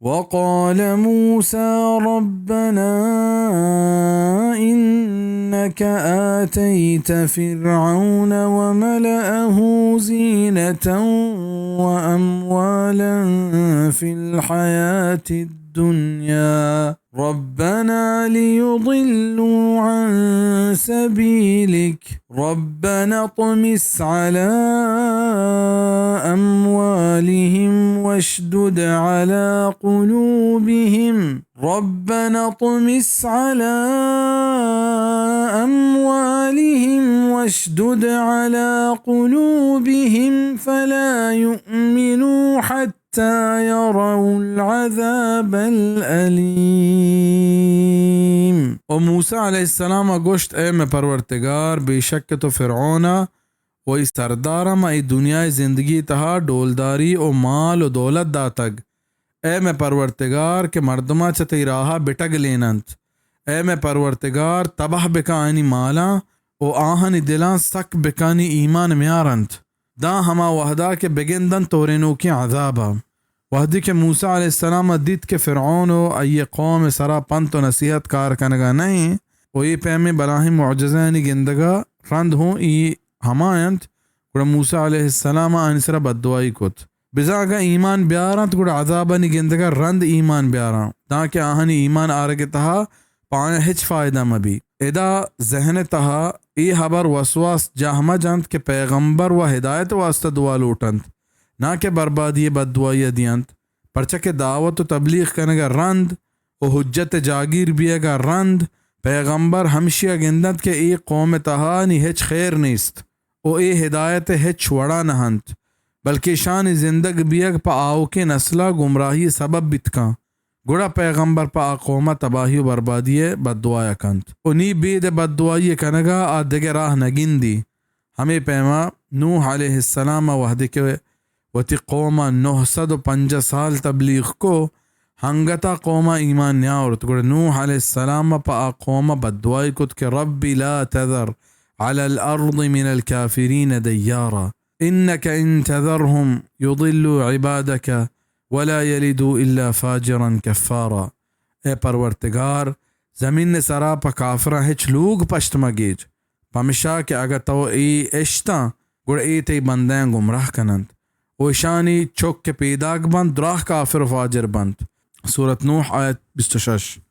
وقال موسى ربنا إنك آتيت فرعون وملأه زينة وأموالا في الحياة الدنيا ربنا ليضلوا عن سبيلك ربنا اطمس على أموالهم واشدد على قلوبهم ربنا اطمس على أموالهم واشدد على قلوبهم فلا يؤمنوا حتى يروا العذاب الأليم. و موسیٰ علیہ السلام گوشت اے میں پرورتگار بے شک تو فرعونہ و ای سردارم ای دنیا زندگی تہا ڈولداری و مال و دولت داتگ اے میں پرورتگار کہ مردمہ چتی راہا بٹگ لیننت اے میں پرورتگار تباہ بکانی مالا و آہنی دلان سک بکانی ایمان میارنت دا ہما وحدہ کے بگندن تورینو کی عذابا وحدی کے موسیٰ علیہ السلام دید کے فرعون و ای قوم سرا پنت و نصیحت کار کنگا نہیں و ای پیمی براہی معجزانی گندگا رند ہوں ای ہمایند گوڑا موسیٰ علیہ السلام آنی سرا بددعائی کت بزاگا ایمان بیاران تو گوڑا عذابانی گندگا رند ایمان بیاران تاکہ آہنی ایمان آرگی تہا پانے ہچ فائدہ مبی ادا ذہن تہا ای حبر وسواس جاہمہ جانت کہ پیغمبر و ہدایت واسطہ دعا لوٹند نہ کہ بربادی بددعائی دیانت پرچہ کہ دعوت و تبلیغ کرنگا رند و حجت جاگیر بیگا رند پیغمبر ہمشیہ گندت کہ ای قوم تہا نی ہچ خیر نیست او ای ہدایت ہچ وڑا نہنت بلکہ شان زندگ بیگ پا آو کے نسلہ گمراہی سبب بتکاں گوڑا پیغمبر پا قومہ تباہی و بربادی بددعایا کنت او نی بید بددعائی کنگا آدھگے راہ نگین دی ہمیں پیما نوح علیہ السلام وحدی کے وتی قومہ 905 سال تبلیغ کو ہنگتا قومہ ایمان نیاورت گوڑا نوح علیہ السلام پا قومہ بددعائی کت کہ ربی لا تذر على الأرض من الكافرين ديارا إنك إن تذرهم يضلوا عبادك ولا يلدوا إلا فاجرا كفارا اے پرورتگار زمین نے سرا پا کافرہ ہچ لوگ پشت مگیج پمشا کہ اگر تو ای اشتا گوڑ ای تی بندیاں گمراہ کنند وشانی چوک کے پیداگ بند دراہ کافر و فاجر بند سورة نوح آیت 26